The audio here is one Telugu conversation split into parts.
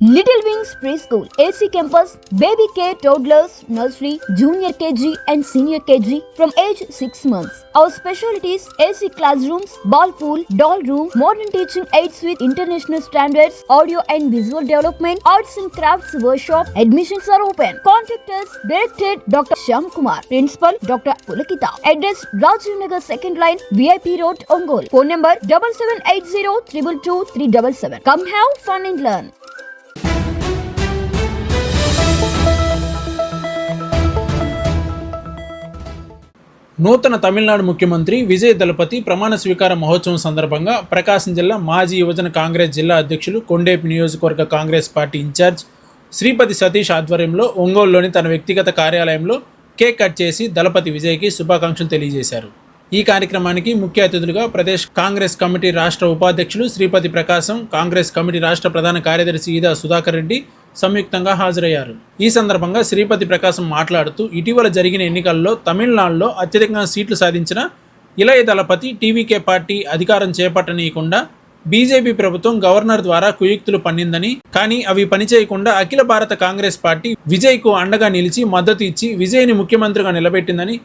Little Wings Preschool, AC Campus, Baby Care, Toddlers, Nursery, Junior KG and Senior KG from age 6 months. Our specialties: AC classrooms, ball pool, doll room, modern teaching aids with international standards, audio and visual development, arts and crafts workshop. Admissions are open. Contact us. Directed Dr. Shyam Kumar. Principal Dr. Pulakita. Address: Rajiv Nagar 2nd line, VIP Road, Ongole. Phone number 7780 222 377. Come have fun and learn. నూతన తమిళనాడు ముఖ్యమంత్రి విజయ్ దళపతి ప్రమాణ స్వీకార మహోత్సవం సందర్భంగా ప్రకాశం జిల్లా మాజీ యువజన కాంగ్రెస్ జిల్లా అధ్యక్షులు కొండేపి నియోజకవర్గ కాంగ్రెస్ పార్టీ ఇన్ఛార్జ్ శ్రీపతి సతీష్ ఆధ్వర్యంలో ఒంగోలులోని తన వ్యక్తిగత కార్యాలయంలో కేక్ కట్ చేసి దళపతి విజయ్కి శుభాకాంక్షలు తెలియజేశారు. ఈ కార్యక్రమానికి ముఖ్య అతిథులుగా ప్రదేశ్ కాంగ్రెస్ కమిటీ రాష్ట్ర ఉపాధ్యక్షులు శ్రీపతి ప్రకాశం, కాంగ్రెస్ కమిటీ రాష్ట్ర ప్రధాన కార్యదర్శి ఈదా సుధాకర్ రెడ్డి సంయుక్తంగా హాజరయ్యారు. ఈ సందర్భంగా శ్రీపతి ప్రకాశం మాట్లాడుతూ, ఇటీవల జరిగిన ఎన్నికల్లో తమిళనాడులో అత్యధికంగా సీట్లు సాధించిన ఇళయ దళపతి టీవీకే పార్టీ అధికారం చేపట్టనీయకుండా బీజేపీ ప్రభుత్వం గవర్నర్ ద్వారా కుయుక్తులు పన్నిందని, కానీ అవి పనిచేయకుండా అఖిల భారత కాంగ్రెస్ పార్టీ విజయ్కు అండగా నిలిచి మద్దతు ఇచ్చి విజయ్ని ముఖ్యమంత్రిగా నిలబెట్టిందని,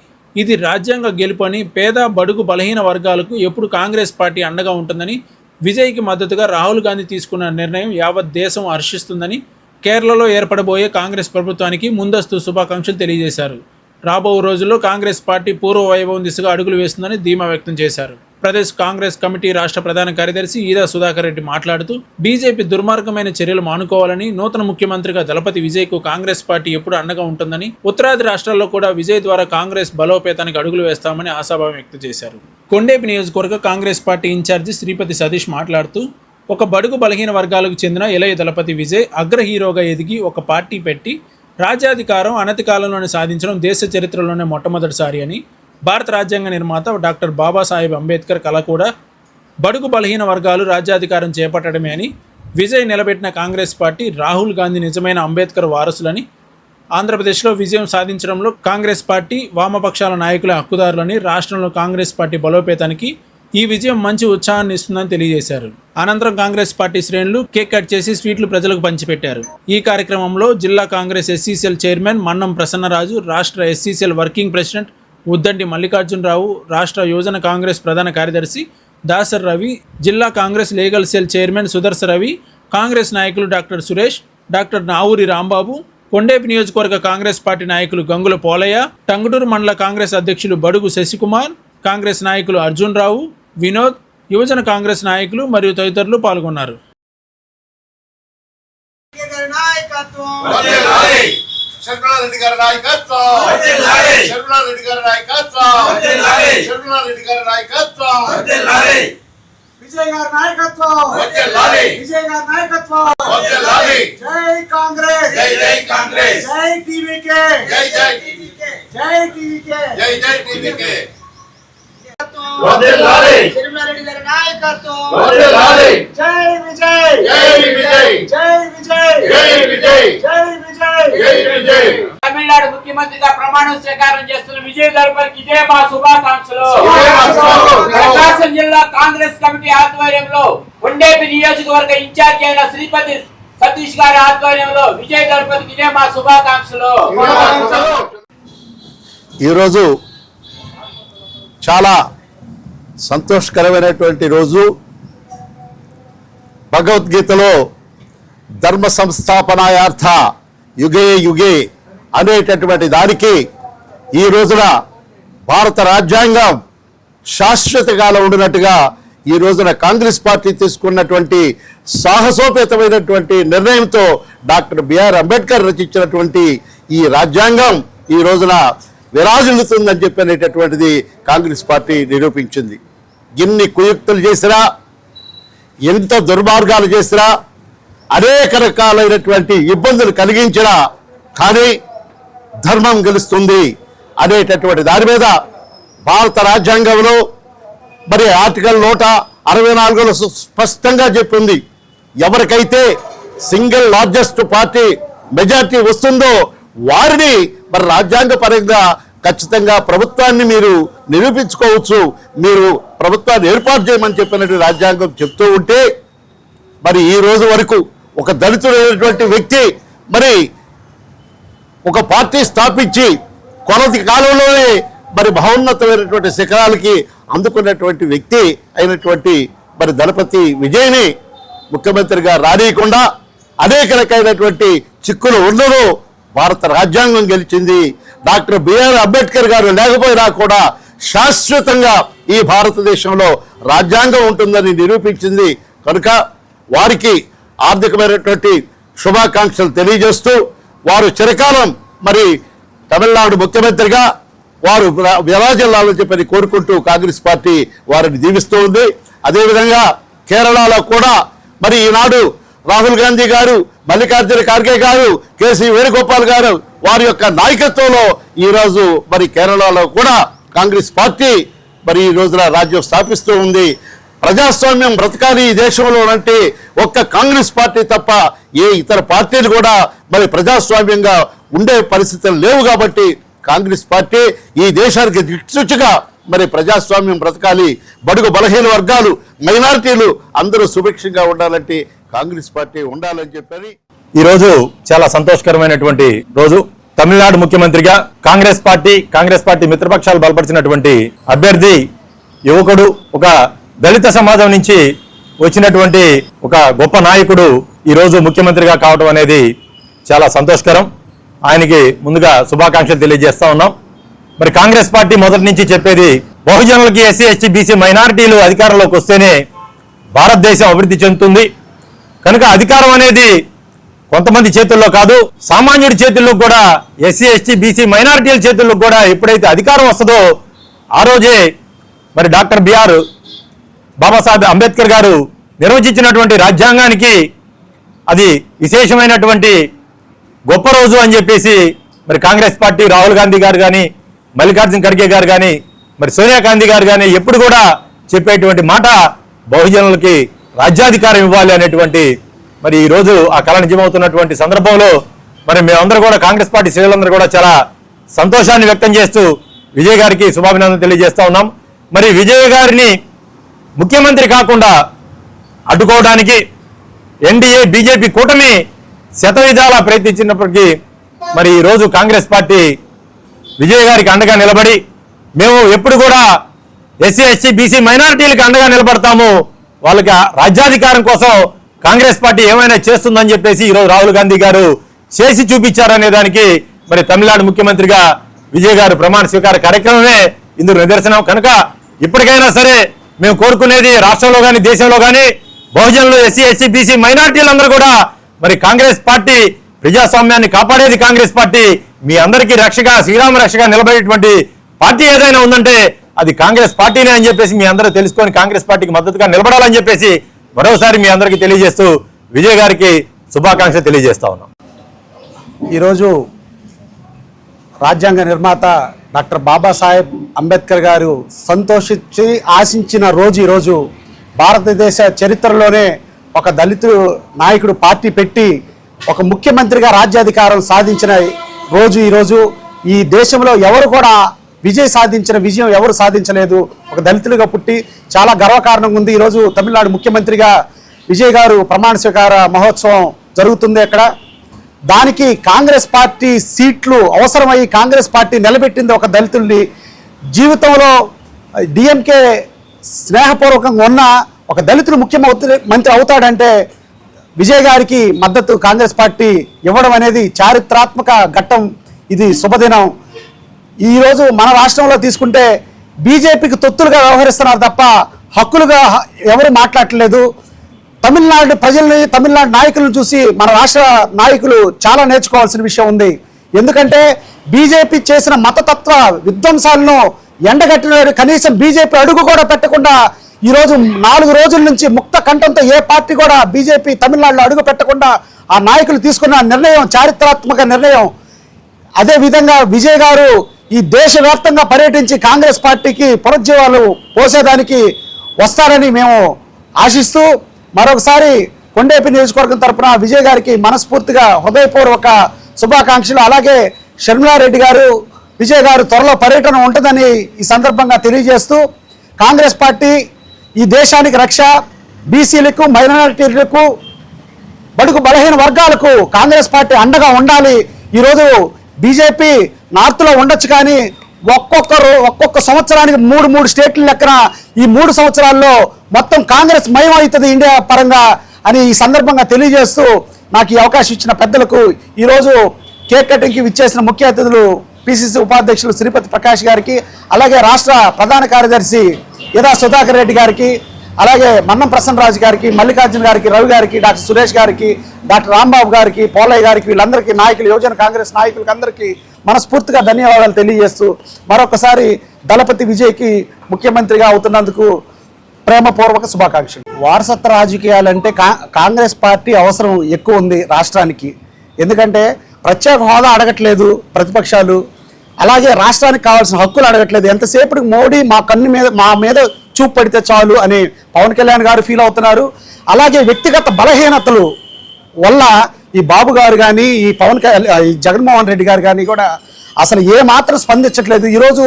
ఇది రాజ్యాంగ గెలుపు అని, పేద బడుగు బలహీన వర్గాలకు ఎప్పుడు కాంగ్రెస్ పార్టీ అండగా ఉంటుందని, విజయ్కి మద్దతుగా రాహుల్ గాంధీ తీసుకున్న నిర్ణయం యావత్ దేశం హర్షిస్తుందని, కేరళలో ఏర్పడబోయే కాంగ్రెస్ ప్రభుత్వానికి ముందస్తు శుభాకాంక్షలు తెలియజేశారు. రాబో రోజుల్లో కాంగ్రెస్ పార్టీ పూర్వ వైభవం దిశగా అడుగులు వేస్తుందని ధీమా వ్యక్తం చేశారు. ప్రదేశ్ కాంగ్రెస్ కమిటీ రాష్ట్ర ప్రధాన కార్యదర్శి ఈదా సుధాకర్ రెడ్డి మాట్లాడుతూ, బీజేపీ దుర్మార్గమైన చర్యలు మానుకోవాలని, నూతన ముఖ్యమంత్రిగా దళపతి విజయ్కు కాంగ్రెస్ పార్టీ ఎప్పుడు అండగా ఉంటుందని, ఉత్తరాది రాష్ట్రాల్లో కూడా విజయ్ ద్వారా కాంగ్రెస్ బలోపేతానికి అడుగులు వేస్తామని ఆశాభావం వ్యక్తం చేశారు. కొండేపి నియోజకవర్గ కాంగ్రెస్ పార్టీ ఇన్ఛార్జి శ్రీపతి సతీష్ మాట్లాడుతూ, ఒక బడుగు బలహీన వర్గాలకు చెందిన ఇళయ దళపతి విజయ్ అగ్ర హీరోగా ఎదిగి ఒక పార్టీ పెట్టి రాజ్యాధికారం అనతి కాలంలోనే సాధించడం దేశ చరిత్రలోనే మొట్టమొదటిసారి అని, భారత రాజ్యాంగ నిర్మాత డాక్టర్ బాబాసాహెబ్ అంబేద్కర్ కళ కూడా బడుగు బలహీన వర్గాలు రాజ్యాధికారం చేపట్టడమే అని, విజయ్ నిలబెట్టిన కాంగ్రెస్ పార్టీ రాహుల్ గాంధీ నిజమైన అంబేద్కర్ వారసులని, ఆంధ్రప్రదేశ్లో విజయం సాధించడంలో కాంగ్రెస్ పార్టీ వామపక్షాల నాయకుల హక్కుదారులని, రాష్ట్రంలో కాంగ్రెస్ పార్టీ బలోపేతానికి ఈ విజయం మంచి ఉత్సాహాన్ని ఇస్తుందని తెలియజేశారు. అనంతరం కాంగ్రెస్ పార్టీ శ్రేణులు కేక్ కట్ చేసి స్వీట్లు ప్రజలకు పంచిపెట్టారు. ఈ కార్యక్రమంలో జిల్లా కాంగ్రెస్ ఎస్సీసీఎల్ చైర్మన్ మన్నం ప్రసన్నరాజు, రాష్ట్ర SCCL working president Uddandi Mallikarjunarao, రాష్ట్ర యువజన కాంగ్రెస్ ప్రధాన కార్యదర్శి దాసర్ రవి, జిల్లా Congress legal cell chairman Sudarsha Ravi, Congress నాయకులు డాక్టర్ సురేష్, డాక్టర్ నావూరి రాంబాబు, కొండేపి నియోజకవర్గ కాంగ్రెస్ పార్టీ నాయకులు గంగుల పోలయ్య, టంగుటూరు మండల కాంగ్రెస్ అధ్యక్షులు బడుగు శశికుమార్, కాంగ్రెస్ నాయకులు అర్జున్ రావు, వినోద్, యువజన కాంగ్రెస్ నాయకులు మరియు తదితరులు పాల్గొన్నారు. విజయ్ గారి నాయకత్వం, విజయ్ గారి నాయకత్వం, జై కాంగ్రెస్, జై కాంగ్రెస్, జై టీవీకే, జై టీవీకే, జై టీవీకే, జై టీవీకే. రెడ్డి గారి నాయకత్వం, జై విజయ్, జై విజయ్, జై విజయ్, జై విజయ్, జై విజయ్, జై విజయ్. తమిళనాడు ముఖ్యమంత్రిగా ప్రమాణ స్వీకారం చేస్తున్న విజయ్ దళపతికి ఇదే మా శుభాకాంక్షలు. ప్రకాశం జిల్లా కాంగ్రెస్ కమిటీ ఆధ్వర్యంలో కొండేపి నియోజకవర్గ ఇన్ఛార్జి అయిన శ్రీపతి సతీష్ గారి ఆధ్వర్యంలో విజయ్ దళపతికి ఇదే మా శుభాకాంక్షలు. ఈరోజు చాలా సంతోషకరమైనటువంటి రోజు. భగవద్గీతలో ధర్మ సంస్థాపనాయార్థ యుగే యుగే అనేటటువంటి దానికి ఈ రోజున భారత రాజ్యాంగం శాశ్వత కాలం ఉండినట్టుగా ఈ రోజున కాంగ్రెస్ పార్టీ తీసుకున్నటువంటి సాహసోపేతమైనటువంటి నిర్ణయంతో డాక్టర్ బిఆర్ అంబేద్కర్ రచించినటువంటి ఈ రాజ్యాంగం ఈ రోజున విరాజిల్లుతుందని చెప్పనేటటువంటిది కాంగ్రెస్ పార్టీ నిరూపించింది. ఎన్ని కుయుక్తులు చేసినా, ఎంత దుర్మార్గాలు చేసినా, అనేక రకాలైనటువంటి ఇబ్బందులు కలిగించినా కానీ ధర్మం గెలుస్తుంది అనేటటువంటి దాని మీద భారత రాజ్యాంగంలో మరి ఆర్టికల్ 164లో స్పష్టంగా చెప్పింది, ఎవరికైతే సింగిల్ లార్జెస్ట్ పార్టీ మెజార్టీ వస్తుందో వారిని మరి రాజ్యాంగ పరంగా ఖచ్చితంగా ప్రభుత్వాన్ని మీరు నిరూపించుకోవచ్చు, మీరు ప్రభుత్వాన్ని ఏర్పాటు చేయమని చెప్పినట్టు రాజ్యాంగం చెప్తూ ఉంటే మరి ఈ రోజు వరకు ఒక దళితుడైనటువంటి వ్యక్తి మరి ఒక పార్టీ స్థాపించి కొలది కాలంలోనే మరి మహోన్నతమైనటువంటి శిఖరాలకి అందుకున్నటువంటి వ్యక్తి అయినటువంటి మరి దళపతి విజయ్ని ముఖ్యమంత్రిగా రానియకుండా అనేక రకమైనటువంటి చిక్కులు ఉండదు. భారత రాజ్యాంగం గెలిచింది. డాక్టర్ బిఆర్ అంబేద్కర్ గారు లేకపోయినా కూడా శాశ్వతంగా ఈ భారతదేశంలో రాజ్యాంగం ఉంటుందని నిరూపించింది. కనుక వారికి ఆర్థికమైనటువంటి శుభాకాంక్షలు తెలియజేస్తూ వారు చిరకాలం మరి తమిళనాడు ముఖ్యమంత్రిగా వారు విరాజిల్లాలని చెప్పని కోరుకుంటూ కాంగ్రెస్ పార్టీ వారిని దీవిస్తూ ఉంది. అదేవిధంగా కేరళలో కూడా మరి ఈనాడు రాహుల్ గాంధీ గారు, మల్లికార్జున ఖార్గే గారు, కేసీ వేణుగోపాల్ గారు వారి యొక్క నాయకత్వంలో ఈరోజు మరి కేరళలో కూడా కాంగ్రెస్ పార్టీ మరి ఈ రోజున రాజ్యం స్థాపిస్తూ ఉంది. ప్రజాస్వామ్యం బ్రతకాలి ఈ దేశంలో అంటే ఒక్క కాంగ్రెస్ పార్టీ తప్ప ఏ ఇతర పార్టీలు కూడా మరి ప్రజాస్వామ్యంగా ఉండే పరిస్థితులు లేవు. కాబట్టి కాంగ్రెస్ పార్టీ ఈ దేశానికి దిక్సూచిగా మరి ప్రజాస్వామ్యం బ్రతకాలి, బడుగు బలహీన వర్గాలు, మైనారిటీలు అందరూ సుభిక్షంగా ఉండాలంటే కాంగ్రెస్ పార్టీ ఉండాలని చెప్పని ఈరోజు చాలా సంతోషకరమైనటువంటి రోజు. తమిళనాడు ముఖ్యమంత్రిగా కాంగ్రెస్ పార్టీ మిత్రపక్షాలు బలపరిచినటువంటి అభ్యర్థి యువకుడు, ఒక దళిత సమాజం నుంచి వచ్చినటువంటి ఒక గొప్ప నాయకుడు ఈరోజు ముఖ్యమంత్రిగా కావడం అనేది చాలా సంతోషకరం. ఆయనకి ముందుగా శుభాకాంక్షలు తెలియజేస్తా ఉన్నాం. మరి కాంగ్రెస్ పార్టీ మొదటి నుంచి చెప్పేది బహుజనులకి, ఎస్సీ ఎస్టీ బీసీ మైనారిటీలు అధికారంలోకి వస్తేనే భారతదేశం అభివృద్ధి చెందుతుంది. కనుక అధికారం అనేది కొంతమంది చేతుల్లో కాదు, సామాన్యుడి చేతుల్లో కూడా, ఎస్సీ ఎస్టీ బీసీ మైనారిటీల చేతుల్లో కూడా ఎప్పుడైతే అధికారం వస్తుందో ఆ రోజే మరి డాక్టర్ బిఆర్ బాబాసాహెబ్ అంబేద్కర్ గారు నిర్వచించినటువంటి రాజ్యాంగానికి అది విశేషమైనటువంటి గొప్ప రోజు అని చెప్పేసి మరి కాంగ్రెస్ పార్టీ రాహుల్ గాంధీ గారు కానీ, మల్లికార్జున ఖర్గే గారు కానీ, మరి సోనియా గాంధీ గారు కానీ ఎప్పుడు కూడా చెప్పేటువంటి మాట బహుజనులకి రాజ్యాధికారం ఇవ్వాలి అనేటువంటి మరి ఈ రోజు ఆ కళ నిజమవుతున్నటువంటి సందర్భంలో మరి మేమందరూ కూడా కాంగ్రెస్ పార్టీ శ్రేణులందరూ కూడా చాలా సంతోషాన్ని వ్యక్తం చేస్తూ విజయ్ గారికి శుభాభినందనలు తెలియజేస్తా ఉన్నాం. మరి విజయ్ గారిని ముఖ్యమంత్రి కాకుండా అడ్డుకోవడానికి ఎన్డీఏ బీజేపీ కూటమి శతవిధాలా ప్రయత్నించినప్పటికీ మరి ఈరోజు కాంగ్రెస్ పార్టీ విజయ్ గారికి అండగా నిలబడి మేము ఎప్పుడు కూడా ఎస్సీ ఎస్టీ బీసీ మైనారిటీలకు అండగా నిలబడతాము, వాళ్ళకి రాజ్యాధికారం కోసం కాంగ్రెస్ పార్టీ ఏమైనా చేస్తుందని చెప్పేసి ఈరోజు రాహుల్ గాంధీ గారు చేసి చూపించారనే దానికి మరి తమిళనాడు ముఖ్యమంత్రిగా విజయ్ గారు ప్రమాణ స్వీకార కార్యక్రమమే ఇందుకు నిదర్శనం. కనుక ఇప్పటికైనా సరే మేము కోరుకునేది రాష్ట్రంలో కానీ దేశంలో కానీ బహుజనులు, ఎస్సీ ఎస్టీ బీసీ మైనారిటీలందరూ కూడా మరి కాంగ్రెస్ పార్టీ ప్రజాస్వామ్యాన్ని కాపాడేది కాంగ్రెస్ పార్టీ, మీ అందరికీ రక్షగా, శ్రీరామ రక్షగా నిలబడేటువంటి పార్టీ ఏదైనా ఉందంటే అది కాంగ్రెస్ పార్టీనే అని చెప్పేసి మీ అందరూ తెలుసుకొని కాంగ్రెస్ పార్టీకి మద్దతుగా నిలబడాలని చెప్పేసి మరోసారి మీ అందరికీ తెలియజేస్తూ విజయ్ గారికి శుభాకాంక్షలు తెలియజేస్తా ఉన్నాం. ఈరోజు రాజ్యాంగ నిర్మాత డాక్టర్ బాబాసాహెబ్ అంబేద్కర్ గారు సంతోషించి ఆశించిన రోజు ఈరోజు. భారతదేశ చరిత్రలోనే ఒక దళితుడు నాయకుడు పార్టీ పెట్టి ఒక ముఖ్యమంత్రిగా రాజ్యాధికారం సాధించిన రోజు ఈరోజు. ఈ దేశంలో ఎవరు కూడా సాధించిన విజయం ఎవరు సాధించలేదు. ఒక దళితులుగా పుట్టి చాలా గర్వకారణంగా ఉంది. ఈరోజు తమిళనాడు ముఖ్యమంత్రిగా విజయ్ గారు ప్రమాణ స్వీకార మహోత్సవం జరుగుతుంది అక్కడ. దానికి కాంగ్రెస్ పార్టీ సీట్లు అవసరమయ్యి కాంగ్రెస్ పార్టీ నిలబెట్టింది ఒక దళితుల్ని. జీవితంలో డిఎంకే స్నేహపూర్వకంగా ఉన్న ఒక దళితుడు ముఖ్యమంత్రి అవుతాడంటే విజయ్ గారికి మద్దతు కాంగ్రెస్ పార్టీ ఇవ్వడం అనేది చారిత్రాత్మక ఘట్టం. ఇది శుభదినం. ఈరోజు మన రాష్ట్రంలో తీసుకుంటే బీజేపీకి తొత్తులుగా వ్యవహరిస్తున్నారు తప్ప హక్కులుగా ఎవరు మాట్లాడట్లేదు. తమిళనాడు ప్రజల్ని, తమిళనాడు నాయకులను చూసి మన రాష్ట్ర నాయకులు చాలా నేర్చుకోవాల్సిన విషయం ఉంది. ఎందుకంటే బీజేపీ చేసిన మతతత్వ విధ్వంసాలను ఎండగట్టిన కనీసం బీజేపీ అడుగు కూడా పెట్టకుండా ఈరోజు 4 రోజుల నుంచి ముక్త కంఠంతో ఏ పార్టీ కూడా బీజేపీ తమిళనాడులో అడుగు పెట్టకుండా ఆ నాయకులు తీసుకున్న నిర్ణయం చారిత్రాత్మక నిర్ణయం. అదేవిధంగా విజయ్ గారు ఈ దేశవ్యాప్తంగా పర్యటించి కాంగ్రెస్ పార్టీకి పునరుజ్జీవాలు పోసేదానికి వస్తారని మేము ఆశిస్తూ మరొకసారి కొండేపి నియోజకవర్గం తరఫున విజయ్ గారికి మనస్ఫూర్తిగా హృదయపూర్వక శుభాకాంక్షలు. అలాగే షర్మిలారెడ్డి గారు, విజయ్ గారు త్వరలో పర్యటన ఉంటుందని ఈ సందర్భంగా తెలియజేస్తూ కాంగ్రెస్ పార్టీ ఈ దేశానికి రక్ష, బీసీలకు, మైనారిటీలకు బడుగు బలహీన వర్గాలకు కాంగ్రెస్ పార్టీ అండగా ఉండాలి. ఈరోజు బీజేపీ నార్త్లో ఉండొచ్చు, కానీ ఒక్కొక్క సంవత్సరానికి మూడు స్టేట్ల లెక్కన ఈ 3 సంవత్సరాల్లో మొత్తం కాంగ్రెస్ మయం అవుతుంది ఇండియా పరంగా అని ఈ సందర్భంగా తెలియజేస్తూ నాకు ఈ అవకాశం ఇచ్చిన పెద్దలకు, ఈరోజు కేక్ కటింగ్కి విచ్చేసిన ముఖ్య అతిథులు పిసిసి ఉపాధ్యక్షులు శ్రీపతి ప్రకాష్ గారికి, అలాగే రాష్ట్ర ప్రధాన కార్యదర్శి యదా సుధాకర్ రెడ్డి గారికి, అలాగే మన్నం ప్రసన్నరాజు గారికి, మల్లికార్జున గారికి, రవి గారికి, డాక్టర్ సురేష్ గారికి, డాక్టర్ రాంబాబు గారికి, పోలయ్య గారికి, వీళ్ళందరికీ నాయకులు, యువజన కాంగ్రెస్ నాయకులకి అందరికీ మనస్ఫూర్తిగా ధన్యవాదాలు తెలియజేస్తూ మరొకసారి దళపతి విజయ్కి ముఖ్యమంత్రిగా అవుతున్నందుకు ప్రేమపూర్వక శుభాకాంక్షలు. వారసత్వ రాజకీయాలంటే కాంగ్రెస్ పార్టీ అవసరం ఎక్కువ ఉంది రాష్ట్రానికి. ఎందుకంటే ప్రత్యేక హోదా అడగట్లేదు ప్రతిపక్షాలు, అలాగే రాష్ట్రానికి కావాల్సిన హక్కులు అడగట్లేదు. ఎంతసేపటికి మోడీ మా మీద చూపు పడితే చాలు అని పవన్ కళ్యాణ్ గారు ఫీల్ అవుతున్నారు. అలాగే వ్యక్తిగత బలహీనతలు వల్ల ఈ బాబు గారు కానీ, ఈ జగన్మోహన్ రెడ్డి గారు కానీ కూడా అసలు ఏమాత్రం స్పందించట్లేదు. ఈరోజు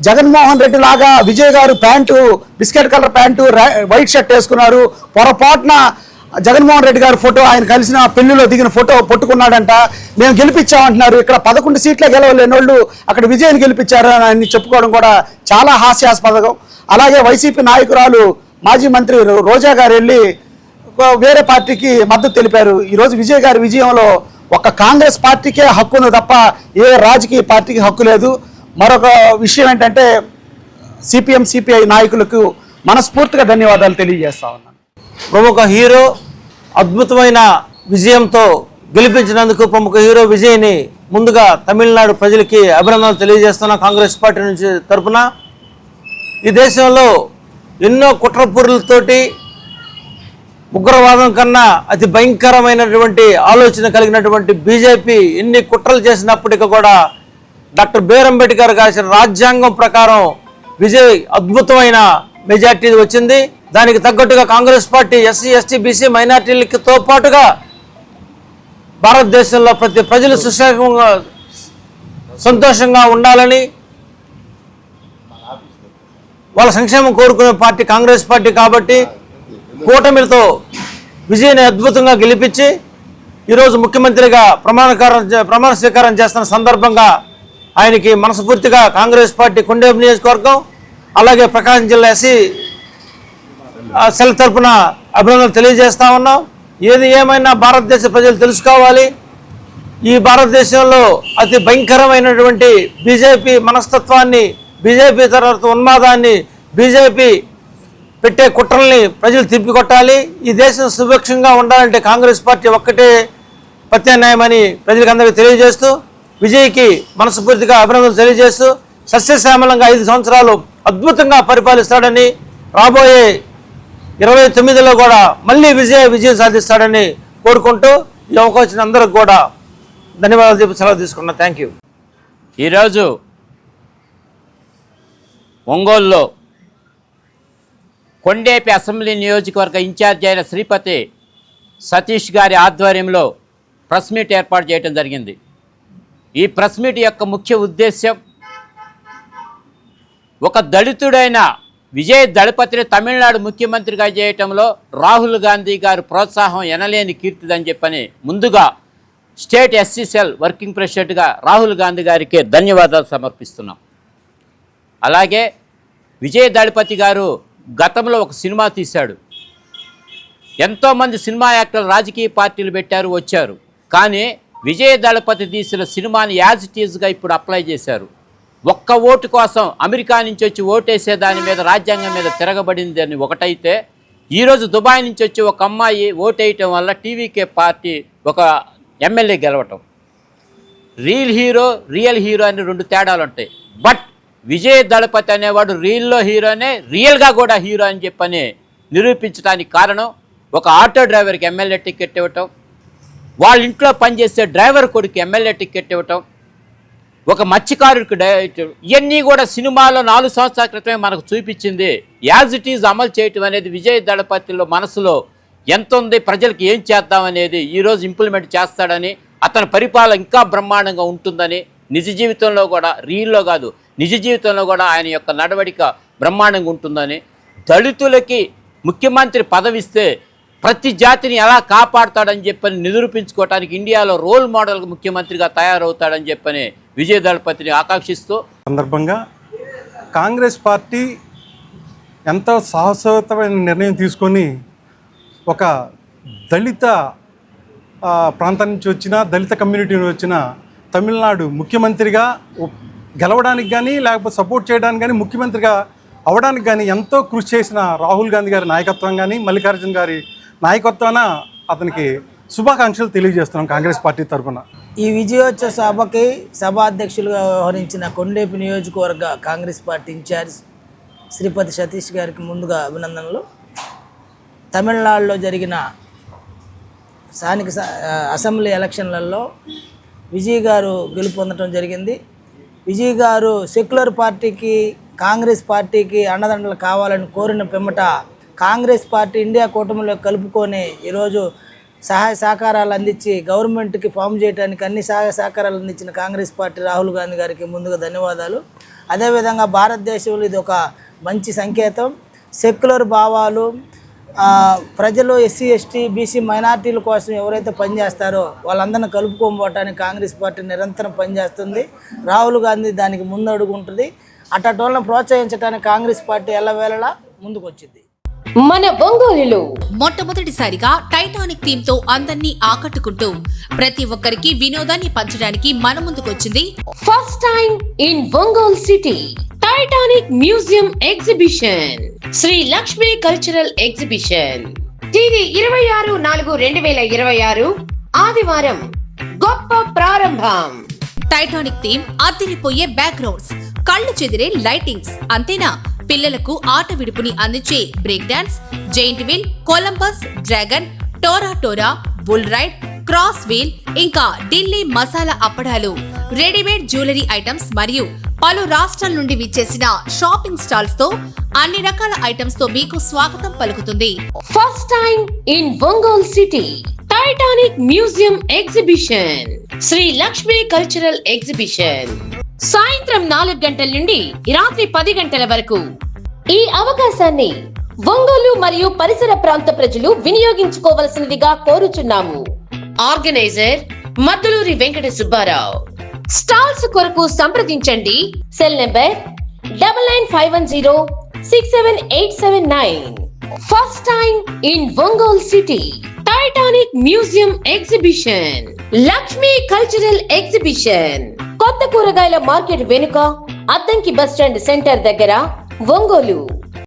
జగన్మోహన్ రెడ్డి లాగా విజయ్ గారు biscuit colour pant, white shirt వేసుకున్నారు. పొరపాటున జగన్మోహన్ రెడ్డి గారి ఫోటో, ఆయన కలిసిన పెళ్లిలో దిగిన ఫోటో పట్టుకున్నాడంట. మేము గెలిపించామంటున్నారు. ఇక్కడ 11 సీట్లే గెలవలేని వాళ్ళు అక్కడ విజయ్ని గెలిపించారు అని చెప్పుకోవడం కూడా చాలా హాస్యాస్పదం. అలాగే వైసీపీ నాయకురాలు మాజీ మంత్రి రోజా గారు వెళ్ళి వేరే పార్టీకి మద్దతు తెలిపారు. ఈరోజు విజయ్ గారి విజయంలో ఒక్క కాంగ్రెస్ పార్టీకే హక్కు ఉంది తప్ప ఏ రాజకీయ పార్టీకి హక్కు లేదు. మరొక విషయం ఏంటంటే సిపిఎం సిపిఐ నాయకులకు మనస్ఫూర్తిగా ధన్యవాదాలు తెలియజేస్తా ఉన్నాను. ప్రముఖ హీరో అద్భుతమైన విజయంతో గెలిపించినందుకు ప్రముఖ హీరో విజయ్ని ముందుగా తమిళనాడు ప్రజలకి అభినందనలు తెలియజేస్తున్నా. కాంగ్రెస్ పార్టీ నుంచి తరపున ఈ దేశంలో ఎన్నో కుట్రపూరులతోటి ఉగ్రవాదం కన్నా అతి భయంకరమైనటువంటి ఆలోచన కలిగినటువంటి బీజేపీ ఎన్ని కుట్రలు చేసినప్పటికీ కూడా డాక్టర్ బిఆర్ అంబేద్కర్ రాసిన రాజ్యాంగం ప్రకారం విజయ్ అద్భుతమైన మెజార్టీ వచ్చింది. దానికి తగ్గట్టుగా Congress party SC ST BC మైనార్టీలతో పాటుగా భారతదేశంలో ప్రతి ప్రజలు సురక్షితంగా సంతోషంగా ఉండాలని వాళ్ళ సంక్షేమం కోరుకునే పార్టీ కాంగ్రెస్ పార్టీ కాబట్టి కూటమిలతో విజయ్ని అద్భుతంగా గెలిపించి ఈరోజు ముఖ్యమంత్రిగా ప్రమాణ స్వీకారం చేస్తున్న సందర్భంగా ఆయనకి మనస్ఫూర్తిగా కాంగ్రెస్ పార్టీ కొండేపు నియోజకవర్గం అలాగే ప్రకాశం జిల్లా ఎస్సీ సెల్ తరఫున అభినందనలు తెలియజేస్తా ఉన్నాం. ఏది ఏమైనా భారతదేశ ప్రజలు తెలుసుకోవాలి, ఈ భారతదేశంలో అతి భయంకరమైనటువంటి బీజేపీ మనస్తత్వాన్ని, బీజేపీ తర్వాత ఉన్మాదాన్ని, బీజేపీ పెట్టే కుట్రల్ని ప్రజలు తిప్పికొట్టాలి. ఈ దేశం సుభిక్షంగా ఉండాలంటే కాంగ్రెస్ పార్టీ ఒక్కటే ప్రత్యామ్నాయమని ప్రజలకు అందరికీ తెలియజేస్తూ విజయ్కి మనస్ఫూర్తిగా అభినందనలు తెలియజేస్తూ సస్యశ్యామలంగా 5 సంవత్సరాలు అద్భుతంగా పరిపాలిస్తాడని, రాబోయే 29లో కూడా మళ్ళీ విజయం సాధిస్తాడని కోరుకుంటూ ఈ అవకాశం అందరికి కూడా ధన్యవాదాలు చెప్పి సెలవు తీసుకున్నా. Thank you. ఈరోజు ఒంగోలులో కొండేపి అసెంబ్లీ నియోజకవర్గ ఇన్ఛార్జ్ అయిన శ్రీపతి సతీష్ గారి ఆధ్వర్యంలో ప్రెస్ మీట్ ఏర్పాటు చేయడం జరిగింది. ఈ ప్రెస్ మీట్ యొక్క ముఖ్య ఉద్దేశ్యం ఒక దళితుడైన విజయ్ దళపతిని తమిళనాడు ముఖ్యమంత్రిగా చేయటంలో రాహుల్ గాంధీ గారు ప్రోత్సాహం ఎనలేని కీర్తిదని చెప్పని ముందుగా స్టేట్ ఎస్సీ సెల్ వర్కింగ్ ప్రెసిడెంట్గా రాహుల్ గాంధీ గారికి ధన్యవాదాలు సమర్పిస్తున్నాం. అలాగే విజయ్ దళపతి గారు గతంలో ఒక సినిమా తీశాడు. ఎంతోమంది సినిమా యాక్టర్లు రాజకీయ పార్టీలు పెట్టారు, వచ్చారు. కానీ విజయ్ దళపతి తీసిన సినిమాని యాజ్ ఇట్ ఈజ్గా ఇప్పుడు అప్లై చేశారు. ఒక్క ఓటు కోసం అమెరికా నుంచి వచ్చి ఓటేసే దాని మీద, రాజ్యాంగం మీద తిరగబడింది అని ఒకటైతే, ఈరోజు దుబాయ్ నుంచి వచ్చి ఒక అమ్మాయి ఓటేయటం వల్ల టీవీకే పార్టీ ఒక ఎమ్మెల్యే గెలవటం. రియల్ హీరో అని 2 తేడాలు ఉంటాయి. బట్ విజయ్ దళపతి అనేవాడు రియల్లో హీరోనే, రియల్గా కూడా హీరో అని చెప్పని నిరూపించడానికి కారణం ఒక ఆటో డ్రైవర్కి ఎమ్మెల్యే టికెట్ ఇవ్వటం, వాళ్ళ ఇంట్లో పనిచేసే డ్రైవర్ కొడుకు ఎమ్మెల్యే టికెట్ ఇవ్వటం, ఒక మత్స్యకారుడికి ఇవన్నీ కూడా సినిమాలో 4 సంవత్సరాల క్రితమే మనకు చూపించింది. యాజ్ ఇట్ ఈజ్ అమలు చేయటం అనేది విజయ్ దళపతిలో మనసులో ఎంత ఉంది, ప్రజలకు ఏం చేద్దామనేది ఈరోజు ఇంప్లిమెంట్ చేస్తాడని, అతని పరిపాలన ఇంకా బ్రహ్మాండంగా ఉంటుందని, నిజ జీవితంలో కూడా, రియల్లో కాదు నిజ జీవితంలో కూడా ఆయన యొక్క నడవడిక బ్రహ్మాండంగా ఉంటుందని, దళితులకి ముఖ్యమంత్రి పదవిస్తే ప్రతి జాతిని ఎలా కాపాడుతాడని చెప్పని నిరూపించుకోవడానికి ఇండియాలో రోల్ మోడల్ ముఖ్యమంత్రిగా తయారవుతాడని చెప్పని విజయ్ దళపతిని ఆకాంక్షిస్తూ సందర్భంగా కాంగ్రెస్ పార్టీ ఎంతో సాహసోత్తమైన నిర్ణయం తీసుకొని ఒక దళిత ప్రాంతం నుంచి వచ్చిన దళిత కమ్యూనిటీ నుంచి వచ్చిన తమిళనాడు ముఖ్యమంత్రిగా గెలవడానికి కానీ లేకపోతే సపోర్ట్ చేయడానికి కానీ ముఖ్యమంత్రిగా అవడానికి కానీ ఎంతో కృషి చేసిన రాహుల్ గాంధీ గారి నాయకత్వం కానీ మల్లికార్జున గారి నాయకత్వాన అతనికి శుభాకాంక్షలు తెలియజేస్తున్నాం కాంగ్రెస్ పార్టీ తరఫున. ఈ విజయోత్సవ సభకి సభాధ్యక్షులుగా వ్యవహరించిన కొండేపి నియోజకవర్గ కాంగ్రెస్ పార్టీ ఇన్ఛార్జ్ శ్రీపతి సతీష్ గారికి ముందుగా అభినందనలు. తమిళనాడులో జరిగిన స్థానిక అసెంబ్లీ ఎలక్షన్లలో విజయ్ గారు గెలుపొందడం జరిగింది. విజయ్ గారు సెక్యులర్ పార్టీకి కాంగ్రెస్ పార్టీకి అండదండలు కావాలని కోరిన పిమ్మట కాంగ్రెస్ పార్టీ ఇండియా కూటమిలో కలుపుకొని ఈరోజు సహాయ సహకారాలు అందించి గవర్నమెంట్కి ఫామ్ చేయడానికి అన్ని సహాయ సహకారాలు అందించిన కాంగ్రెస్ పార్టీ రాహుల్ గాంధీ గారికి ముందుగా ధన్యవాదాలు. అదేవిధంగా భారతదేశంలో ఇది ఒక మంచి సంకేతం. సెక్యులర్ భావాలు ప్రజలు ఎస్సీ ఎస్టీ బీసీ మైనార్టీల కోసం ఎవరైతే పనిచేస్తారో వాళ్ళందరినీ కలుపుకోబోవటానికి కాంగ్రెస్ పార్టీ నిరంతరం పనిచేస్తుంది. రాహుల్ గాంధీ దానికి ముందడుగు ఉంటుంది. అట్టటోళ్ళని ప్రోత్సహించడానికి కాంగ్రెస్ పార్టీ ఎల్లవేళలా ముందుకు వచ్చింది. మన ఒంగోలులో మొట్టమొదటిసారిగా టైటానిక్ థీమ్ తో అందరినీ ఆకట్టుకుంటూ ప్రతి ఒక్కరికి వినోదాన్ని పంచడానికి మన ముందుకొచ్చింది first time in Ongole city Titanic museum exhibition Shri Lakshmi cultural exhibition. తేదీ 26/4/2026 ఆదివారం గొప్ప ప్రారంభం. టైటానిక్ థీమ్, అదిరిపోయే బ్యాక్గ్రౌండ్స్, కళ్ళు చెదిరే లైటింగ్స్, అంతేనా పిల్లలకు ఆట విడుపుని అందించే break dance, giant wheel, Columbus, dragon, టోరా, బుల్ రైడ్, క్రాస్ వీల్, ఇంకా ఢిల్లీ మసాలా అప్పడాలు, రెడీమేడ్ జ్యువెలరీ ఐటమ్స్ మరియు పలు రాష్ట్రాల నుండి విచ్చేసిన షాపింగ్ స్టాల్స్ తో అన్ని రకాల ఐటమ్స్ తో మీకు స్వాగతం పలుకుతుంది. First time in Ongole city Titanic museum exhibition Shri Lakshmi cultural exhibition. సాయంత్రం 4 గంటల నుండి రాత్రి 10 గంటల వరకు. ఈ అవకాశాన్ని ఒంగోలు మరియు పరిసర ప్రాంత ప్రజలు వినియోగించుకోవలసినదిగా కోరుచున్నాము. ఆర్గనైజర్ మద్దులూరి వెంకట సుబ్బారావు. స్టాల్స్ కొరకు సంప్రదించండి. Cell number 9951067879. First time in Ongole city Titanic museum exhibition Lakshmi cultural exhibition. కొత్త కూరగాయల మార్కెట్ వెనుక అద్దంకి బస్టాండ్ సెంటర్ దగ్గర ఒంగోలు.